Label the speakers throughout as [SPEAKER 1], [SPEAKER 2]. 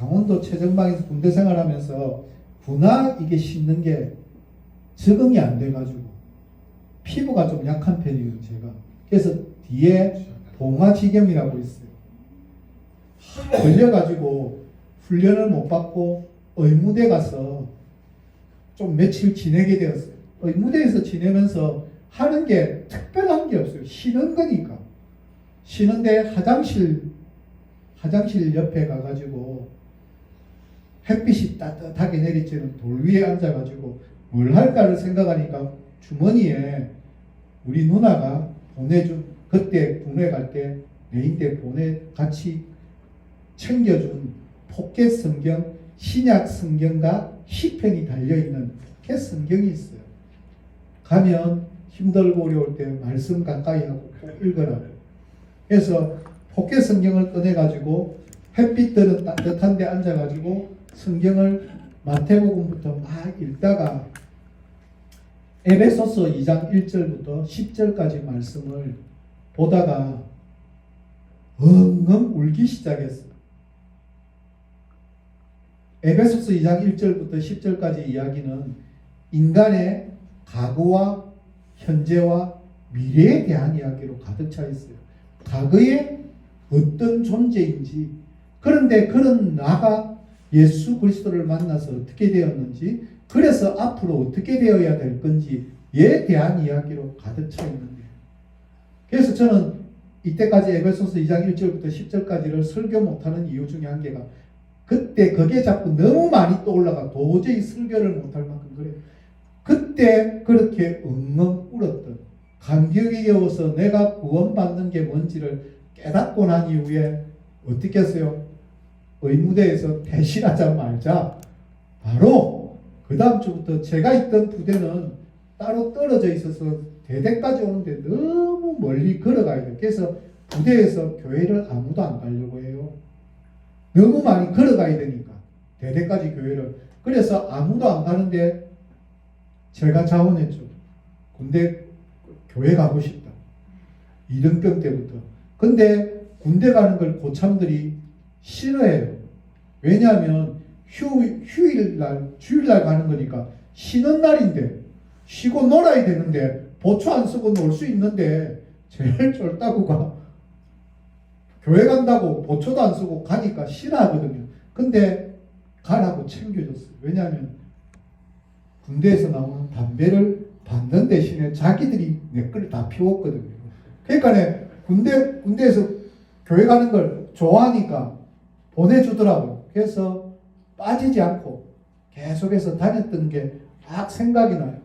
[SPEAKER 1] 강원도 최전방에서 군대 생활하면서 군화 이게 신는 게 적응이 안 돼가지고 피부가 좀 약한 편이에요, 제가. 그래서 뒤에 봉화지겸이라고 있어요. 걸려가지고 훈련을 못 받고 의무대 가서 좀 며칠 지내게 되었어요. 의무대에서 지내면서 하는 게 특별한 게 없어요. 쉬는 거니까. 쉬는데 화장실 옆에 가가지고 햇빛이 따뜻하게 내리쬐는 돌 위에 앉아가지고 뭘 할까를 생각하니까 주머니에 우리 누나가 보내준, 그때 군에 갈 때 레인대 같이 챙겨준 포켓 성경, 신약 성경과 시편이 달려있는 포켓 성경이 있어요. 가면 힘들고 어려울 때 말씀 가까이 하고 꼭 읽으라고. 그래서 포켓 성경을 꺼내가지고 햇빛 드는 따뜻한 데 앉아가지고 성경을 마태복음부터 막 읽다가 에베소서 2장 1절부터 10절까지 말씀을 보다가 엉엉 울기 시작했어요. 에베소서 2장 1절부터 10절까지 이야기는 인간의 과거와 현재와 미래에 대한 이야기로 가득 차 있어요. 과거에 어떤 존재인지, 그런데 그런 나가 예수 그리스도를 만나서 어떻게 되었는지, 그래서 앞으로 어떻게 되어야 될 건지에 대한 이야기로 가득 차 있는 거예요. 그래서 저는 이때까지 에베소서 2장 1절부터 10절까지를 설교 못하는 이유 중에 한 개가 그때 그게 자꾸 너무 많이 떠올라가 도저히 설교를 못할 만큼 그래요. 그때 그렇게 엉엉 울었던, 감격에 겨워서 내가 구원받는 게 뭔지를 깨닫고 난 이후에 어떻게 했어요? 의무대에서 대신하자 말자. 바로 그 다음 주부터 제가 있던 부대는 따로 떨어져 있어서 대대까지 오는데 너무 멀리 걸어가야 돼요. 그래서 부대에서 교회를 아무도 안 가려고 해요. 너무 많이 걸어가야 되니까. 대대까지 교회를. 그래서 아무도 안 가는데 제가 자원했죠. 군대 교회 가고 싶다. 이등병 때부터. 근데 군대 가는 걸 고참들이 싫어해요. 왜냐하면 휴일날, 주일날 가는 거니까 쉬는 날인데 쉬고 놀아야 되는데 보초 안 쓰고 놀 수 있는데 제일 쫄따구가 교회 간다고 보초도 안 쓰고 가니까 싫어하거든요. 근데 가라고 챙겨줬어요. 왜냐하면 군대에서 나오는 담배를 받는 대신에 자기들이 내 걸 다 피웠거든요. 그러니까 군대에서 교회 가는 걸 좋아하니까 보내주더라고요. 그래서 빠지지 않고 계속해서 다녔던 게 막 생각이 나요.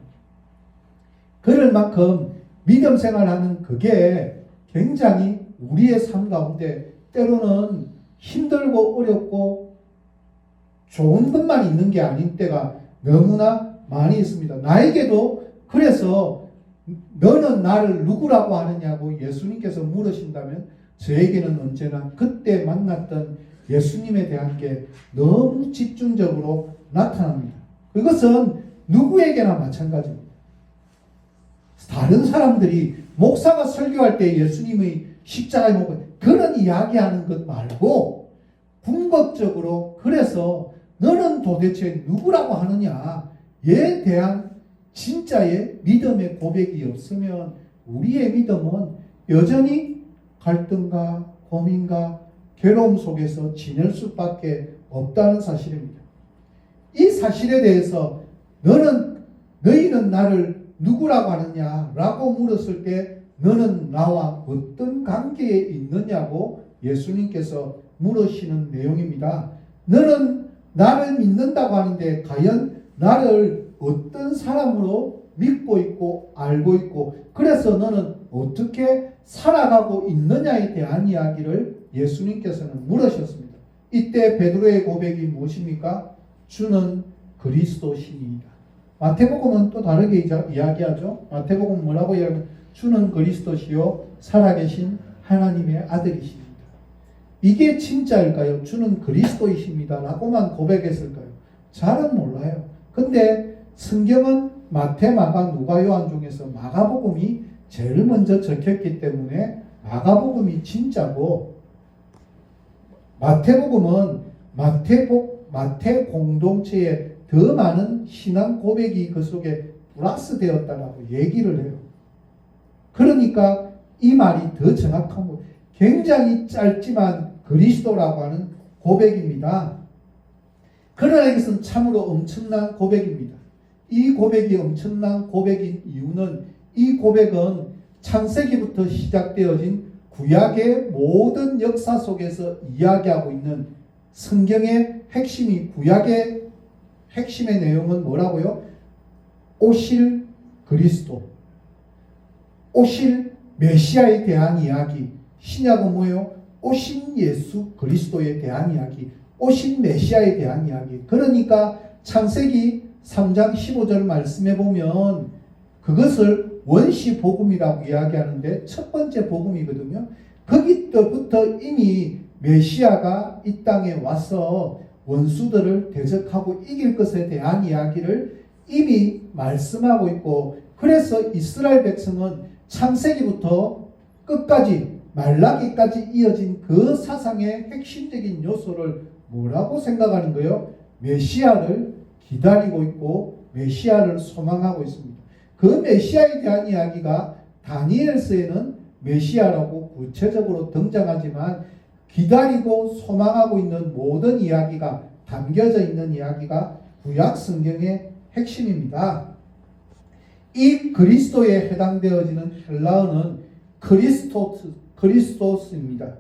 [SPEAKER 1] 그럴 만큼 믿음 생활하는 그게 굉장히 우리의 삶 가운데 때로는 힘들고 어렵고 좋은 것만 있는 게 아닌 때가 너무나 많이 있습니다. 나에게도 그래서 너는 나를 누구라고 하느냐고 예수님께서 물으신다면 저에게는 언제나 그때 만났던 예수님에 대한 게 너무 집중적으로 나타납니다. 그것은 누구에게나 마찬가지입니다. 다른 사람들이 목사가 설교할 때 예수님의 십자가에 못 박힌 그런 이야기하는 것 말고 궁극적으로 그래서 너는 도대체 누구라고 하느냐에 대한 진짜의 믿음의 고백이 없으면 우리의 믿음은 여전히 갈등과 고민과 괴로움 속에서 지낼 수밖에 없다는 사실입니다. 이 사실에 대해서 너희는 나를 누구라고 하느냐라고 물었을 때 너는 나와 어떤 관계에 있느냐고 예수님께서 물으시는 내용입니다. 너는 나를 믿는다고 하는데 과연 나를 어떤 사람으로 믿고 있고 알고 있고 그래서 너는 어떻게 살아가고 있느냐에 대한 이야기를 예수님께서는 물으셨습니다. 이때 베드로의 고백이 무엇입니까? 주는 그리스도시니이다. 마태복음은 또 다르게 이야기하죠. 마태복음 뭐라고 이야기하면 주는 그리스도시요 살아계신 하나님의 아들이십니다. 이게 진짜일까요? 주는 그리스도이십니다 라고만 고백했을까요? 잘은 몰라요. 근데 성경은 마태, 마가, 누가, 요한 중에서 마가복음이 제일 먼저 적혔기 때문에 마가복음이 진짜고 마태복음은 마태 공동체에 더 많은 신앙 고백이 그 속에 플러스 되었다라고 얘기를 해요. 그러니까 이 말이 더 정확한 거. 굉장히 짧지만 그리스도라고 하는 고백입니다. 그러나 이것은 참으로 엄청난 고백입니다. 이 고백이 엄청난 고백인 이유는 이 고백은 창세기부터 시작되어진 구약의 모든 역사 속에서 이야기하고 있는 성경의 핵심이, 구약의 핵심의 내용은 뭐라고요? 오실 그리스도, 오실 메시아에 대한 이야기. 신약은 뭐예요? 오신 예수 그리스도에 대한 이야기, 오신 메시아에 대한 이야기. 그러니까 창세기 3장 15절 말씀해 보면 그것을 원시 복음이라고 이야기하는데 첫 번째 복음이거든요. 거기부터 이미 메시아가 이 땅에 와서 원수들을 대적하고 이길 것에 대한 이야기를 이미 말씀하고 있고, 그래서 이스라엘 백성은 창세기부터 끝까지 말라기까지 이어진 그 사상의 핵심적인 요소를 뭐라고 생각하는 거예요? 메시아를 기다리고 있고 메시아를 소망하고 있습니다. 그 메시아에 대한 이야기가 다니엘서에는 메시아라고 구체적으로 등장하지만 기다리고 소망하고 있는 모든 이야기가 담겨져 있는 이야기가 구약 성경의 핵심입니다. 이 그리스도에 해당되어지는 헬라어는 크리스토스입니다.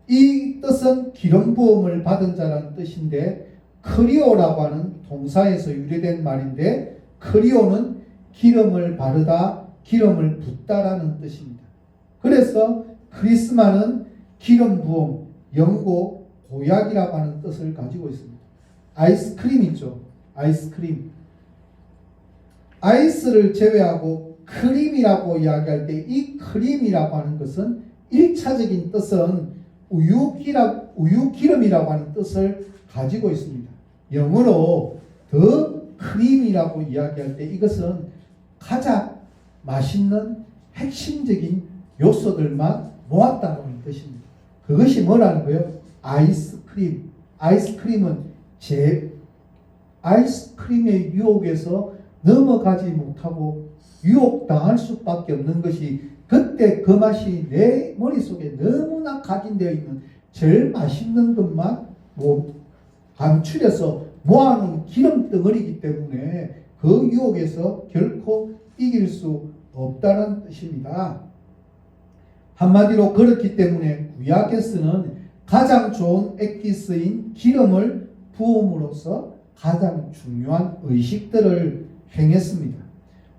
[SPEAKER 1] 이 뜻은 기름 부음을 받은 자라는 뜻인데, 크리오라고 하는 동사에서 유래된 말인데, 크리오는 기름을 바르다, 기름을 붓다라는 뜻입니다. 그래서 크리스마는 기름 부음, 영고, 고약이라고 하는 뜻을 가지고 있습니다. 아이스크림 있죠? 아이스크림. 아이스를 제외하고 크림이라고 이야기할 때 이 크림이라고 하는 것은 1차적인 뜻은 우유기름이라고 하는 뜻을 가지고 있습니다. 영어로 더 크림이라고 이야기할 때 이것은 가장 맛있는 핵심적인 요소들만 모았다는 뜻입니다. 그것이 뭐라는 거예요? 아이스크림. 아이스크림은 아이스크림의 유혹에서 넘어가지 못하고 유혹당할 수밖에 없는 것이, 그때 그 맛이 내 머릿속에 너무나 각인되어 있는 제일 맛있는 것만 감추려서 모아놓은 기름 덩어리이기 때문에 그 유혹에서 결코 이길 수 없다는 뜻입니다. 한마디로 그렇기 때문에 구약에서는 가장 좋은 액기스인 기름을 부음으로써 가장 중요한 의식들을 행했습니다.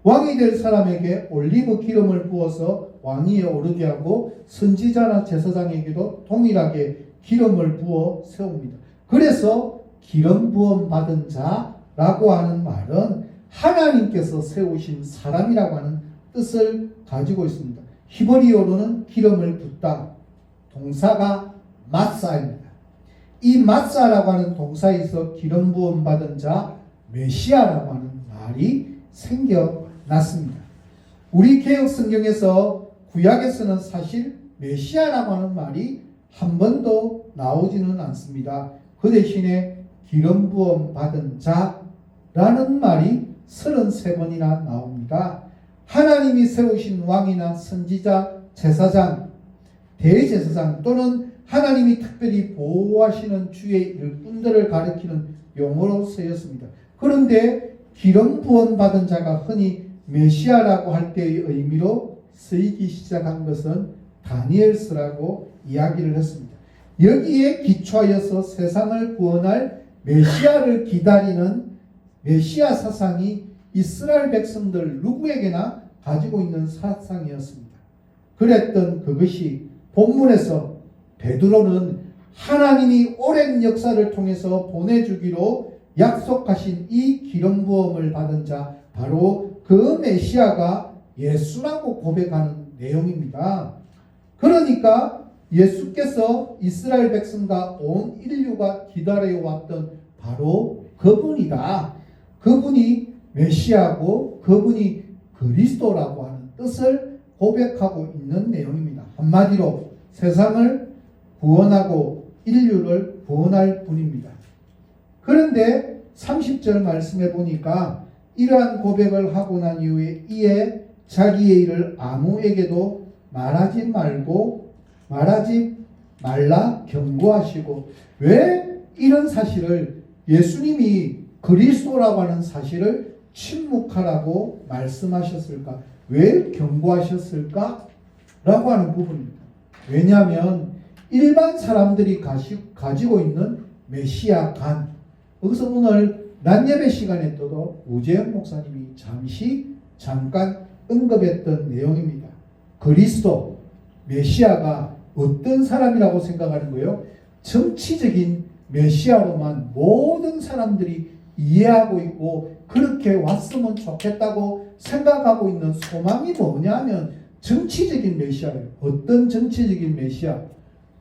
[SPEAKER 1] 왕이 될 사람에게 올리브 기름을 부어서 왕위에 오르게 하고 선지자나 제사장에게도 동일하게 기름을 부어 세웁니다. 그래서 기름 부음 받은 자라고 하는 말은 하나님께서 세우신 사람이라고 하는 뜻을 가지고 있습니다. 히브리어로는 기름을 붓다. 동사가 마사입니다. 이 마사라고 하는 동사에서 기름 부음 받은 자, 메시아라고 하는 말이 생겨났습니다. 우리 개혁 성경에서 구약에서는 사실 메시아라고 하는 말이 한 번도 나오지는 않습니다. 그 대신에 기름 부음 받은 자라는 말이 33번이나 나옵니다. 하나님이 세우신 왕이나 선지자, 제사장, 대제사장 또는 하나님이 특별히 보호하시는 주의 일꾼들을 가리키는 용어로 쓰였습니다. 그런데 기름 부음 받은 자가 흔히 메시아라고 할 때의 의미로 쓰이기 시작한 것은 다니엘서라고 이야기를 했습니다. 여기에 기초하여서 세상을 구원할 메시아를 기다리는 메시아 사상이 이스라엘 백성들 누구에게나 가지고 있는 사상이었습니다. 그랬던 그것이 본문에서 베드로는 하나님이 오랜 역사를 통해서 보내주기로 약속하신 이 기름 부음을 받은 자, 바로 그 메시아가 예수라고 고백하는 내용입니다. 그러니까 예수께서 이스라엘 백성과 온 인류가 기다려왔던 바로 그분이다. 그분이 메시아고 그분이 그리스도라고 하는 뜻을 고백하고 있는 내용입니다. 한마디로 세상을 구원하고 인류를 구원할 분입니다. 그런데 30절 말씀해 보니까 이러한 고백을 하고 난 이후에 이에 자기의 일을 아무에게도 말하지 말라 경고하시고, 왜 이런 사실을, 예수님이 그리스도라고 하는 사실을 침묵하라고 말씀하셨을까? 왜 경고하셨을까? 라고 하는 부분입니다. 왜냐하면 일반 사람들이 가지고 있는 메시아 관, 여기서 오늘 낮 예배 시간에 또도 우재영 목사님이 잠깐 언급했던 내용입니다. 그리스도, 메시아가 어떤 사람이라고 생각하는 거예요? 정치적인 메시아로만 모든 사람들이 이해하고 있고 그렇게 왔으면 좋겠다고 생각하고 있는 소망이 뭐냐면 정치적인 메시아예요. 어떤 정치적인 메시아?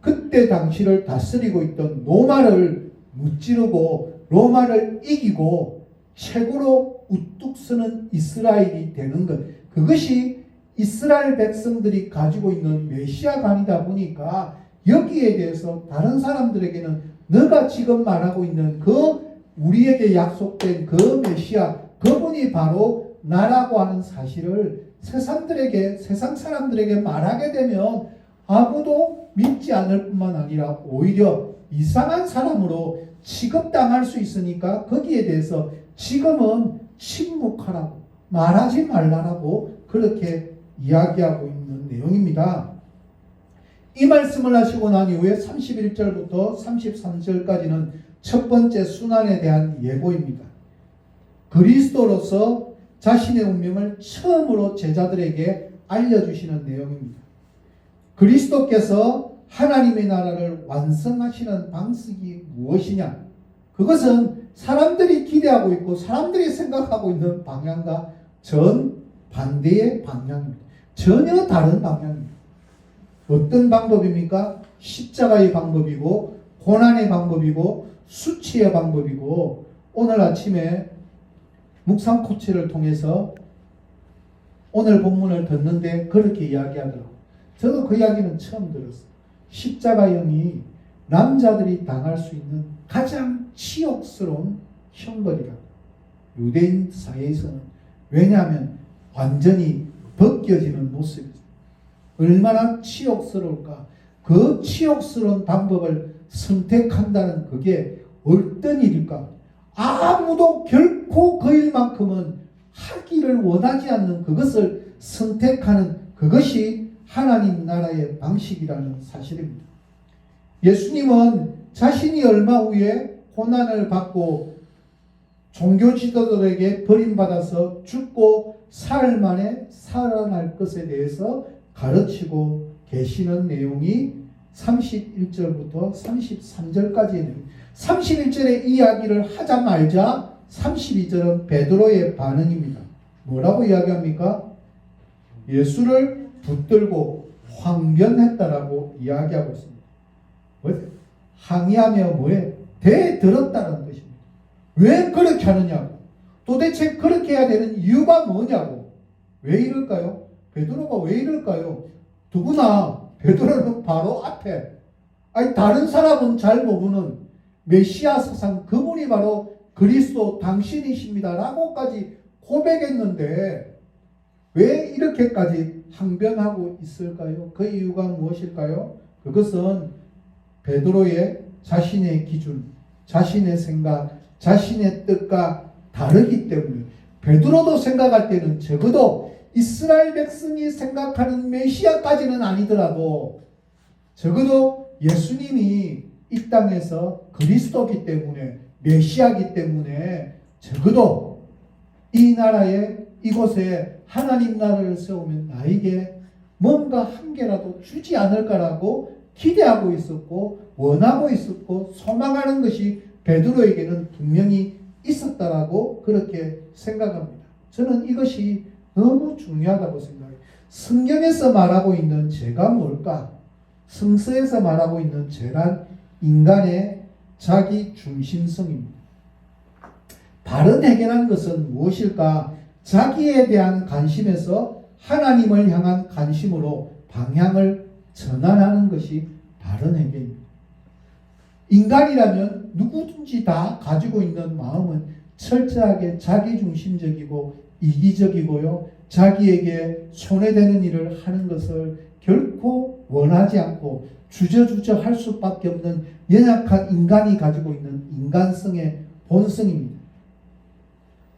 [SPEAKER 1] 그때 당시를 다스리고 있던 로마를 무찌르고 로마를 이기고 최고로 우뚝 서는 이스라엘이 되는 것, 그것이 이스라엘 백성들이 가지고 있는 메시아관이다 보니까 여기에 대해서 다른 사람들에게는 너가 지금 말하고 있는 그 우리에게 약속된 그 메시아, 그분이 바로 나라고 하는 사실을 세상 사람들에게 말하게 되면 아무도 믿지 않을 뿐만 아니라 오히려 이상한 사람으로 취급당할 수 있으니까 거기에 대해서 지금은 침묵하라고, 말하지 말라라고 그렇게 이야기하고 있는 내용입니다. 이 말씀을 하시고 난 이후에 31절부터 33절까지는 첫 번째 순환에 대한 예고입니다. 그리스도로서 자신의 운명을 처음으로 제자들에게 알려주시는 내용입니다. 그리스도께서 하나님의 나라를 완성하시는 방식이 무엇이냐? 그것은 사람들이 기대하고 있고 사람들이 생각하고 있는 방향과 정반대의 방향입니다. 전혀 다른 방향입니다. 어떤 방법입니까? 십자가의 방법이고 고난의 방법이고 수치의 방법이고, 오늘 아침에 묵상 코치를 통해서 오늘 본문을 듣는데 그렇게 이야기하더라고요. 저도 그 이야기는 처음 들었어요. 십자가형이 남자들이 당할 수 있는 가장 치욕스러운 형벌이라고. 유대인 사회에서는. 왜냐하면 완전히 벗겨지는 모습이죠. 얼마나 치욕스러울까. 그 치욕스러운 방법을 선택한다는 그게 어떤 일일까. 아무도 결코 그 일만큼은 하기를 원하지 않는 그것을 선택하는 그것이 하나님 나라의 방식이라는 사실입니다. 예수님은 자신이 얼마 후에 고난을 받고 종교 지도자들에게 버림받아서 죽고 사흘 만에 살아날 것에 대해서 가르치고 계시는 내용이 31절부터 33절까지예요. 31절에 이야기를 하자마자 32절은 베드로의 반응입니다. 뭐라고 이야기합니까? 예수를 붙들고 황변했다라고 이야기하고 있습니다. 항의하며 뭐에? 대들었다는 것입니다. 왜 그렇게 하느냐고. 도대체 그렇게 해야 되는 이유가 뭐냐고. 왜 이럴까요? 베드로가 왜 이럴까요? 누구나 베드로는 바로 앞에, 다른 사람은 잘 모르는 메시아 사상, 그분이 바로 그리스도 당신이십니다 라고까지 고백했는데 왜 이렇게까지 항변하고 있을까요? 그 이유가 무엇일까요? 그것은 베드로의 자신의 기준, 자신의 생각, 자신의 뜻과 다르기 때문에, 베드로도 생각할 때는 적어도 이스라엘 백성이 생각하는 메시아까지는 아니더라도 적어도 예수님이 이 땅에서 그리스도기 때문에, 메시아기 때문에 적어도 이 나라에, 이곳에 하나님 나라를 세우면 나에게 뭔가 한 개라도 주지 않을까라고 기대하고 있었고 원하고 있었고 소망하는 것이 베드로에게는 분명히 있었다라고 그렇게 생각합니다. 저는 이것이 너무 중요하다고 생각해요. 성경에서 말하고 있는 죄가 뭘까? 성서에서 말하고 있는 죄란 인간의 자기 중심성입니다. 바른 해결한 것은 무엇일까? 자기에 대한 관심에서 하나님을 향한 관심으로 방향을 전환하는 것이 바른 해결입니다. 인간이라면 누구든지 다 가지고 있는 마음은 철저하게 자기중심적이고 이기적이고요. 자기에게 손해되는 일을 하는 것을 결코 원하지 않고 주저주저 할 수밖에 없는 연약한 인간이 가지고 있는 인간성의 본성입니다.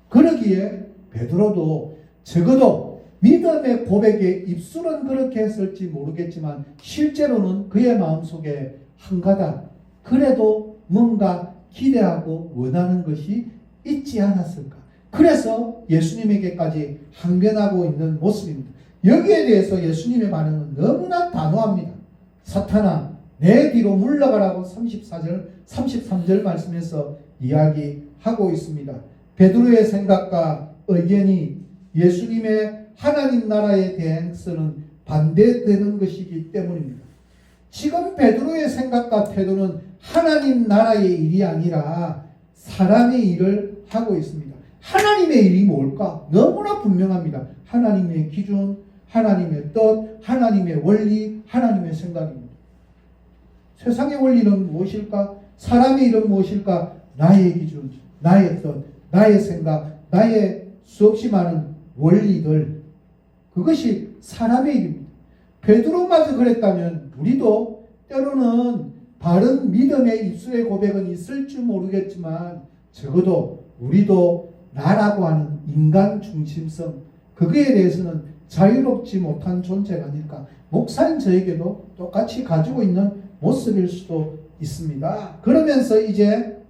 [SPEAKER 1] 그러기에 베드로도 적어도 믿음의 고백에 입술은 그렇게 했을지 모르겠지만 실제로는 그의 마음속에 한가닥 그래도 뭔가 기대하고 원하는 것이 있지 않았을까. 그래서 예수님에게까지 항변하고 있는 모습입니다. 여기에 대해서 예수님의 반응은 너무나 단호합니다. 사탄아 내 뒤로 물러가라고 34절 33절 말씀에서 이야기하고 있습니다. 베드로의 생각과 의견이 예수님의 하나님 나라에 대해서는 반대되는 것이기 때문입니다. 지금 베드로의 생각과 태도는 하나님 나라의 일이 아니라 사람의 일을 하고 있습니다. 하나님의 일이 뭘까? 너무나 분명합니다. 하나님의 기준, 하나님의 뜻, 하나님의 원리, 하나님의 생각입니다. 세상의 원리는 무엇일까? 사람의 일은 무엇일까? 나의 기준, 나의 뜻, 나의 생각, 나의 수없이 많은 원리들, 그것이 사람의 일입니다. 베드로마저 그랬다면 우리도 때로는 바른 믿음의 입술의 고백은 있을지 모르겠지만 적어도 우리도 나라고 하는 인간 중심성, 그거에 대해서는 자유롭지 못한 존재가 아닐까. 목사인 저에게도 똑같이 가지고 있는 모습일 수도 있습니다. 그러면서 이제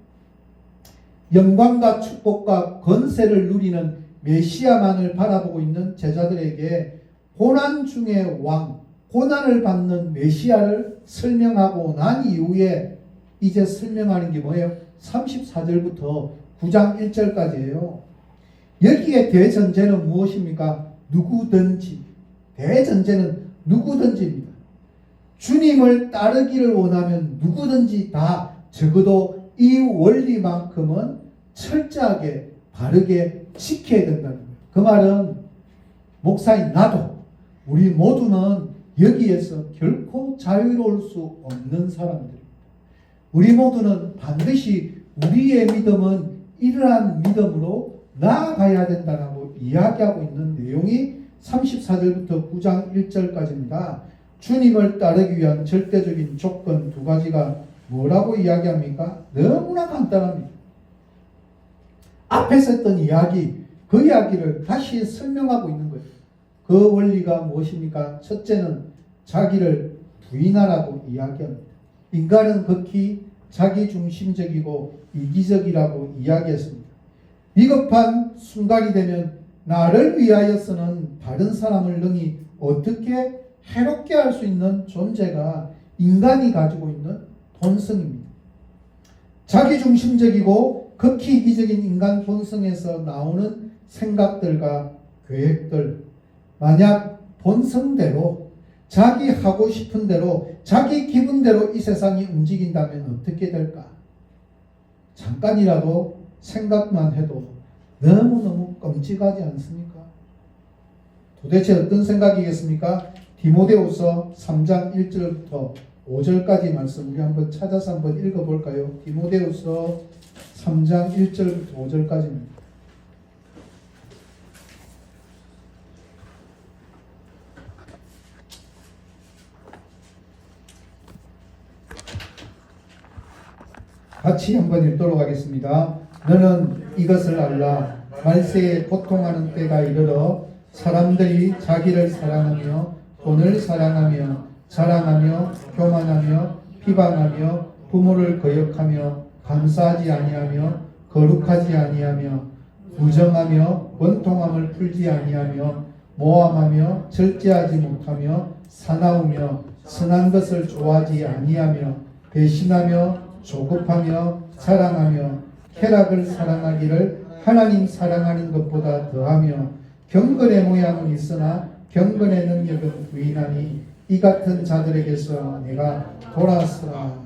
[SPEAKER 1] 영광과 축복과 권세를 누리는 메시아만을 바라보고 있는 제자들에게 고난 중의 왕, 고난을 받는 메시아를 설명하고 난 이후에 이제 설명하는 게 뭐예요? 34절부터 9장 1절까지예요. 여기에 대전제는 무엇입니까? 누구든지. 대전제는 누구든지입니다. 주님을 따르기를 원하면 누구든지 다 적어도 이 원리만큼은 철저하게 바르게 지켜야 된다는 거예요. 그 말은 목사인 나도 우리 모두는 여기에서 결코 자유로울 수 없는 사람들입니다. 우리 모두는 반드시 우리의 믿음은 이러한 믿음으로 나아가야 된다고 이야기하고 있는 내용이 34절부터 9장 1절까지입니다. 주님을 따르기 위한 절대적인 조건 두 가지가 뭐라고 이야기합니까? 너무나 간단합니다. 앞에서 했던 이야기, 그 이야기를 다시 설명하고 있는 거예요. 그 원리가 무엇입니까? 첫째는 자기를 부인하라고 이야기합니다. 인간은 극히 자기중심적이고 이기적이라고 이야기했습니다. 비겁한 순간이 되면 나를 위하여서는 다른 사람을 능히 어떻게 해롭게 할 수 있는 존재가 인간이 가지고 있는 본성입니다. 자기중심적이고 극히 이기적인 인간 본성에서 나오는 생각들과 계획들, 만약 본성대로 자기 하고 싶은 대로 자기 기분대로 이 세상이 움직인다면 어떻게 될까? 잠깐이라도 생각만 해도 너무너무 끔찍하지 않습니까? 도대체 어떤 생각이겠습니까? 디모데후서 3장 1절부터 5절까지 말씀 우리 한번 찾아서 한번 읽어볼까요? 디모데후서 3장 1절부터 5절까지입니다. 같이 한번 읽도록 하겠습니다. 너는 이것을 알라. 말세에 고통하는 때가 이르러 사람들이 자기를 사랑하며 돈을 사랑하며 자랑하며 교만하며 비방하며 부모를 거역하며 감사하지 아니하며 거룩하지 아니하며 부정하며 원통함을 풀지 아니하며 모함하며 절제하지 못하며 사나우며 선한 것을 좋아하지 아니하며 배신하며 조급하며 자랑하며 쾌락을 사랑하기를 하나님 사랑하는 것보다 더하며 경건의 모양은 있으나 경건의 능력은 부인하니 이 같은 자들에게서 내가 돌아서라.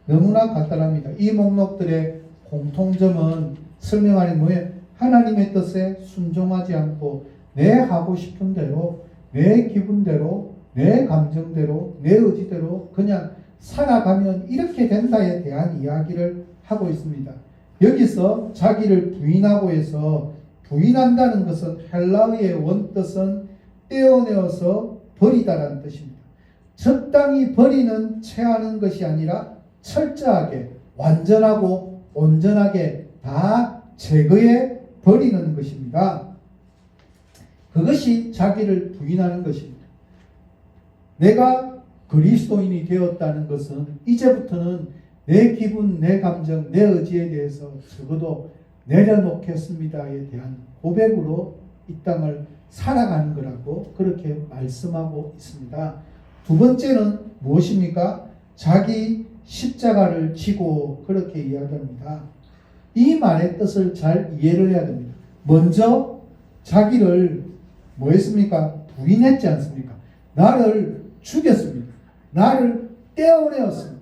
[SPEAKER 1] 너무나 간단합니다. 이 목록들의 공통점은 설명하는 뭐예요? 하나님의 뜻에 순종하지 않고 내 하고 싶은 대로 내 기분대로 내 감정대로 내 의지대로 그냥 살아가면 이렇게 된다에 대한 이야기를 하고 있습니다. 여기서 자기를 부인하고 해서 부인한다는 것은 헬라어의 원뜻은 떼어내어서 버리다라는 뜻입니다. 적당히 버리는 체하는 것이 아니라 철저하게 완전하고 온전하게 다 제거해 버리는 것입니다. 그것이 자기를 부인하는 것입니다. 내가 그리스도인이 되었다는 것은 이제부터는 내 기분, 내 감정, 내 의지에 대해서 적어도 내려놓겠습니다에 대한 고백으로 이 땅을 살아가는 거라고 그렇게 말씀하고 있습니다. 두 번째는 무엇입니까? 자기 십자가를 지고 그렇게 이야기합니다. 이 말의 뜻을 잘 이해를 해야 됩니다. 먼저 자기를 뭐 했습니까? 부인했지 않습니까? 나를 죽였습니다. 나를 떼어내었습니다.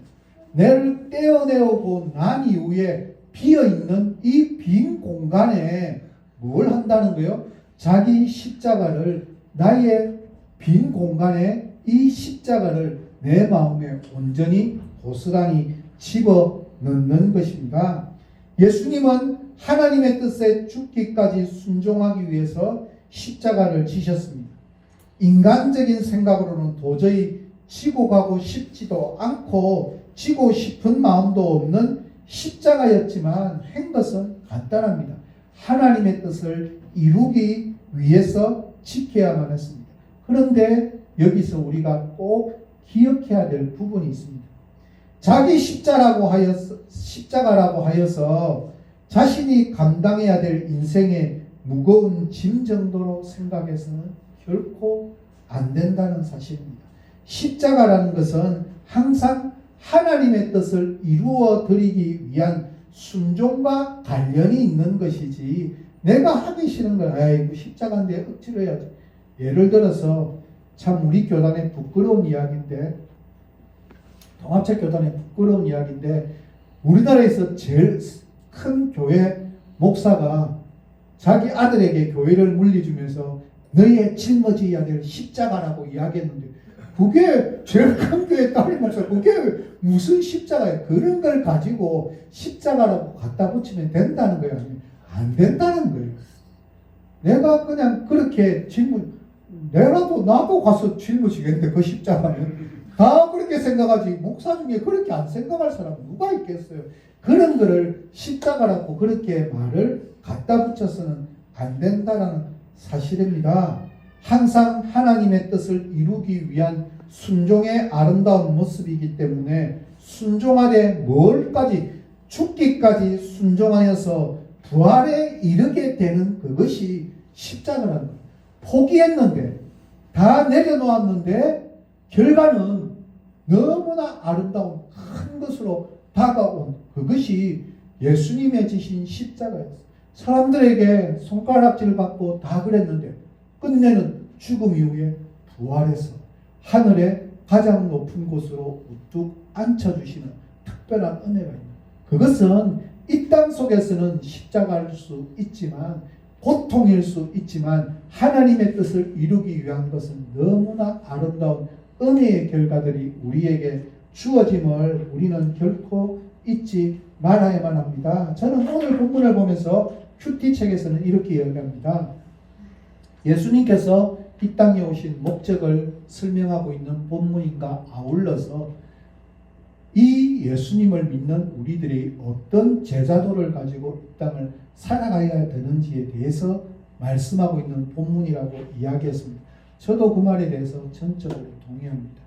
[SPEAKER 1] 나를 떼어내오고 난 이후에 비어있는 이 빈 공간에 뭘 한다는 거예요? 자기 십자가를 나의 빈 공간에 이 십자가를 내 마음에 온전히 고스란히 집어넣는 것입니다. 예수님은 하나님의 뜻에 죽기까지 순종하기 위해서 십자가를 지셨습니다. 인간적인 생각으로는 도저히 지고 가고 싶지도 않고 지고 싶은 마음도 없는 십자가였지만 한 것은 간단합니다. 하나님의 뜻을 이루기 위해서 지켜야만 했습니다. 그런데 여기서 우리가 꼭 기억해야 될 부분이 있습니다. 자기 십자가라고 하여서 자신이 감당해야 될 인생의 무거운 짐 정도로 생각해서는 결코 안 된다는 사실입니다. 십자가라는 것은 항상 하나님의 뜻을 이루어 드리기 위한 순종과 관련이 있는 것이지 내가 하기 싫은 걸 아이고 십자가인데 억지로 해야지. 예를 들어서 참 우리 교단의 부끄러운 이야기인데 동합책 교단의 부끄러운 이야기인데 우리나라에서 제일 큰 교회 목사가 자기 아들에게 교회를 물려주면서 너희의 짊어지 이야기를 십자가라고 이야기했는데 그게 제일 큰 교회 딸이 목사 그게 무슨 십자가예요? 그런 걸 가지고 십자가라고 갖다 붙이면 된다는 거예요? 아니면 안 된다는 거예요? 내가 그냥 그렇게 나도 가서 짊어지겠는데 그 십자가는 다 그렇게 생각하지 목사 중에 그렇게 안 생각할 사람 누가 있겠어요? 그런 거를 십자가라고 그렇게 말을 갖다 붙여서는 안 된다는 사실입니다. 항상 하나님의 뜻을 이루기 위한 순종의 아름다운 모습이기 때문에 순종하되 뭘까지 죽기까지 순종하여서 부활에 이르게 되는 그것이 십자가라는 거예요. 포기했는데 다 내려놓았는데 결과는 너무나 아름다운 큰 것으로 다가온 그것이 예수님의 지신 십자가였어요. 사람들에게 손가락질 받고 다 그랬는데 끝내는 죽음 이후에 부활해서 하늘의 가장 높은 곳으로 우뚝 앉혀주시는 특별한 은혜가 있는 그것은 이 땅 속에서는 십자가일 수 있지만 고통일 수 있지만 하나님의 뜻을 이루기 위한 것은 너무나 아름다운 은혜의 결과들이 우리에게 주어짐을 우리는 결코 잊지 말아야만 합니다. 저는 오늘 본문을 보면서 큐티 책에서는 이렇게 이야기합니다. 예수님께서 이 땅에 오신 목적을 설명하고 있는 본문인가 아울러서 이 예수님을 믿는 우리들이 어떤 제자도를 가지고 이 땅을 살아가야 되는지에 대해서 말씀하고 있는 본문이라고 이야기했습니다. 저도 그 말에 대해서 전적으로 동의합니다.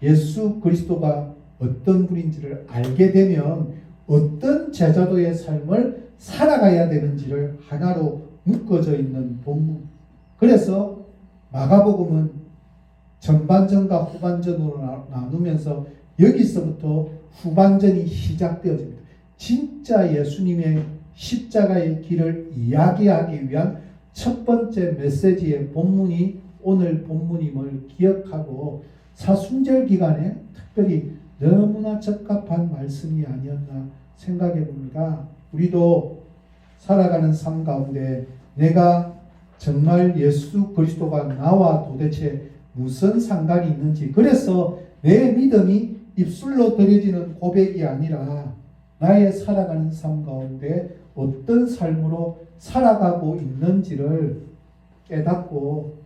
[SPEAKER 1] 예수 그리스도가 어떤 분인지를 알게 되면 어떤 제자도의 삶을 살아가야 되는지를 하나로 묶어져 있는 본문. 그래서 마가복음은 전반전과 후반전으로 나누면서 여기서부터 후반전이 시작되어집니다. 진짜 예수님의 십자가의 길을 이야기하기 위한 첫 번째 메시지의 본문이 오늘 본문임을 기억하고 사순절 기간에 특별히 너무나 적합한 말씀이 아니었나 생각해 봅니다. 우리도 살아가는 삶 가운데 내가 정말 예수 그리스도가 나와 도대체 무슨 상관이 있는지 그래서 내 믿음이 입술로 드려지는 고백이 아니라 나의 살아가는 삶 가운데 어떤 삶으로 살아가고 있는지를 깨닫고,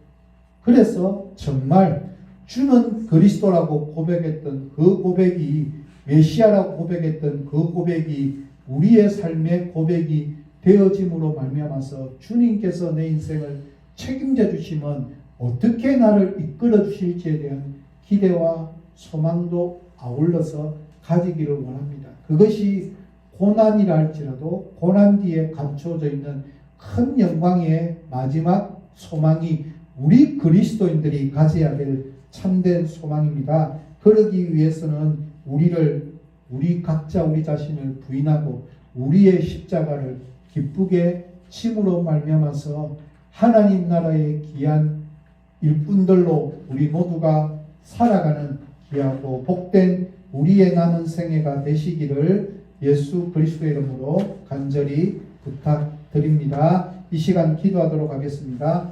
[SPEAKER 1] 그래서 정말 주는 그리스도라고 고백했던 그 고백이, 메시아라고 고백했던 그 고백이 우리의 삶의 고백이 되어짐으로 말미암아서 주님께서 내 인생을 책임져 주시면 어떻게 나를 이끌어 주실지에 대한 기대와 소망도 아울러서 가지기를 원합니다. 그것이 고난이라 할지라도 고난 뒤에 감추어져 있는 큰 영광의 마지막 소망이 우리 그리스도인들이 가져야 될 참된 소망입니다. 그러기 위해서는 우리 각자 우리 자신을 부인하고 우리의 십자가를 기쁘게 침으로 말미암아서 하나님 나라의 귀한 일꾼들로 우리 모두가 살아가는 귀하고 복된 우리의 남은 생애가 되시기를 예수 그리스도의 이름으로 간절히 부탁드립니다. 이 시간 기도하도록 하겠습니다.